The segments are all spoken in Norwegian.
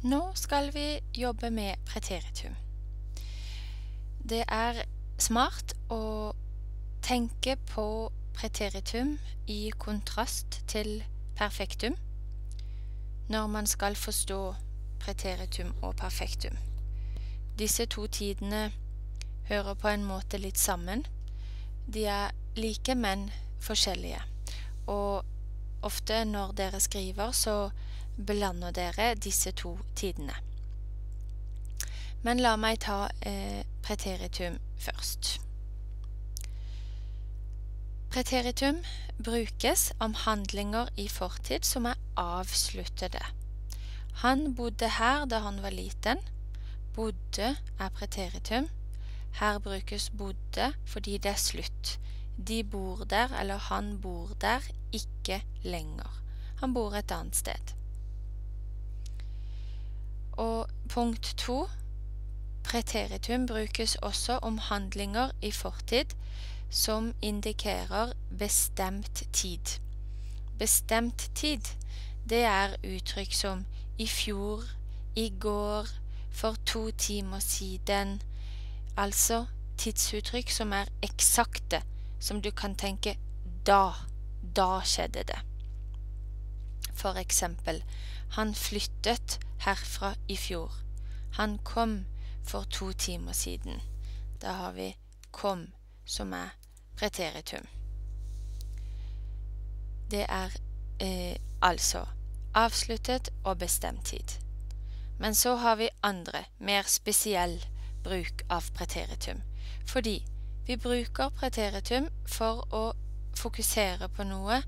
Nå skal vi jobbe med preteritum. Det er smart å tenke på preteritum i kontrast til perfektum når man skal forstå preteritum og perfektum. Disse to tidene hører på en måte litt sammen. De er like, men forskjellige. Og ofte når dere skriver, så blander dere disse to tidene. Men la meg ta preteritum først. Preteritum brukes om handlinger i fortid som er avsluttede. Han bodde her da han var liten. Bodde er preteritum. Her brukes bodde fordi det er slutt. De bor der, eller han bor der, ikke lenger. Han bor et annet sted. Og punkt 2. Preteritum brukes også om handlinger i fortid som indikerer bestemt tid. Bestemt tid, det er uttrykk som i fjor, i går, for 2 timer siden, altså tidsuttrykk som er eksakte, som du kan tenke da skjedde det. For eksempel, han flyttet herfra i fjor. Han kom for 2 timer siden. Da har vi kom, som er preteritum. Det er altså avsluttet og bestemt tid. Men så har vi andre, mer spesiell bruk av preteritum. Fordi vi bruker preteritum for å fokusere på noe,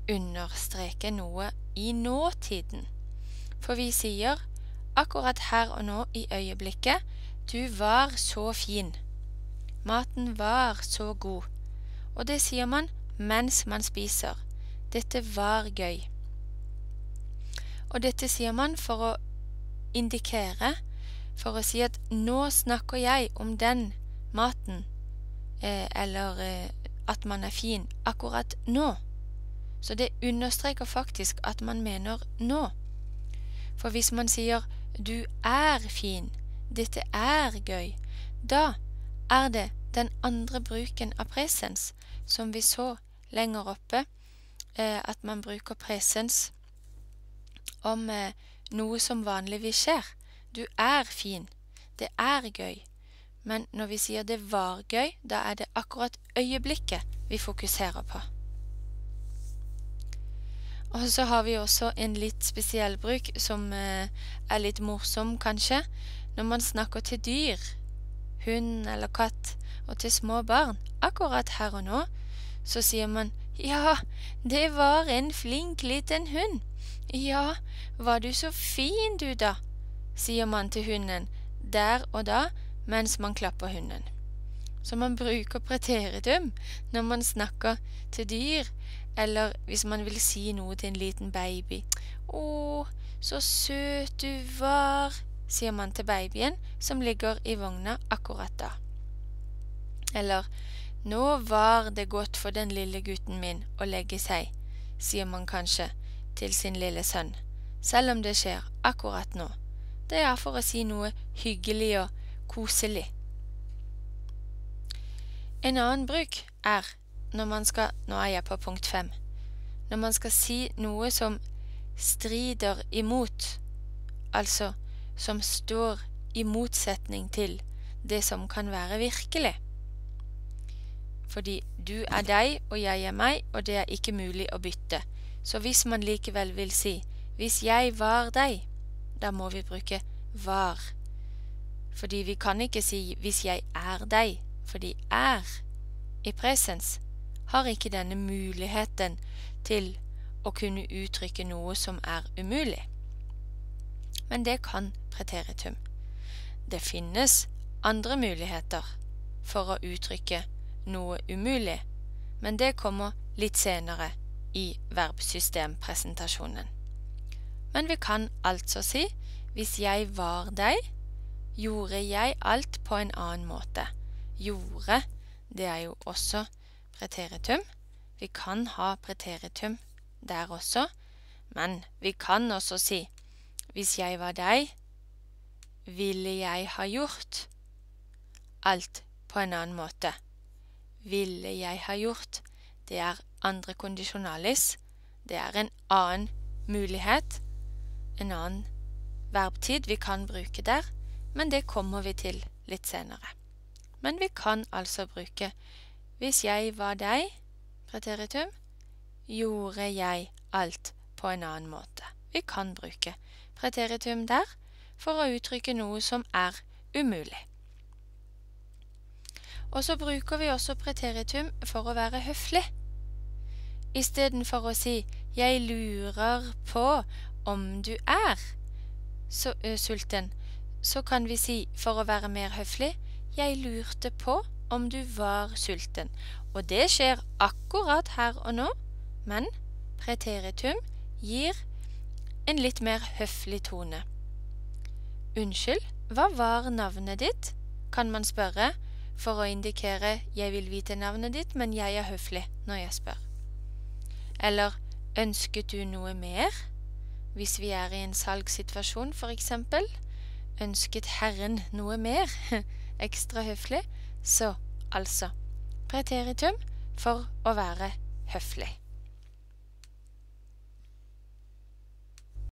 understreke noe i nåtiden. For vi sier akkurat her og nå i øyeblikket, du var så fin. Maten var så god. Og det sier man mens man spiser. Dette var gøy. Og dette sier man for å indikere, for å si at nå snakker jeg om den maten, eller at man er fin akkurat nå. Så det understreker faktisk at man mener nå. For hvis man sier du er fin, dette er gøy, da er det den andre bruken av presens, som vi så lenger oppe, at man bruker presens om noe som vanligvis skjer. Du er fin, det er gøy. Men når vi sier det var gøy, da er det akkurat øyeblikket vi fokuserer på. Og så har vi også en litt spesiell bruk som er litt morsom kanskje, når man snakker til dyr, hund eller katt, og til små barn, akkurat her og nå, så sier man, ja, det var en flink liten hund. Ja, var du så fin du da, sier man til hunden, der og da, mens man klapper hunden. Så man bruker preteritum når man snakker til dyr, eller hvis man vil si noe til en liten baby. Å, så søt du var, sier man til babyen som ligger i vogna akkurat da. Eller, nå var det godt for den lille gutten min å legge seg, sier man kanskje til sin lille sønn, selv om det skjer akkurat nå. Det er for å si noe hyggelig og koselig. En annen bruk er når man skal, nå er jeg på punkt 5, når man skal si noe som strider imot, altså som står i motsetning til det som kan være virkelig. Fordi du er deg og jeg er meg, og det er ikke mulig å bytte. Så hvis man likevel vil si, hvis jeg var deg, da må vi bruke var. Fordi vi kan ikke si hvis jeg er deg, fordi er i presens har ikke denne muligheten til å kunne uttrykke noe som er umulig. Men det kan preteritum. Det finnes andre muligheter for å uttrykke noe umulig, men det kommer litt senere i verbsystempresentasjonen. Men vi kan altså si, hvis jeg var deg, gjorde jeg alt på en annen måte. Gjorde, det er jo også preteritum. Vi kan ha preteritum der også, men vi kan også si, Hvis jeg var deg, ville jeg ha gjort alt på en annen måte. Ville jeg ha gjort, det er andre kondisjonalis, det er en annen mulighet, en annen verbtid vi kan bruke der, men det kommer vi til litt senere. Men vi kan altså bruke hvis jeg var deg, preteritum, gjorde jeg alt på en annen måte. Vi kan bruke preteritum der for å uttrykke noe som er umulig. Og så bruker vi også preteritum for å være høflig. I stedet for å si «jeg lurer på om du er sulten», så kan vi si for å være mer høflig «jeg lurte på om du var sulten». Og det skjer akkurat her og nå, men preteritum gir en litt mer høflig tone. Unnskyld, hva var navnet ditt? Kan man spørre for å indikere «jeg vil vite navnet ditt, men jeg er høflig når jeg spør». Eller ønsket du noe mer? Hvis vi er i en salgssituasjon for eksempel, ønsket herren noe mer? Ekstra høflig, så altså preteritum for å være høflig.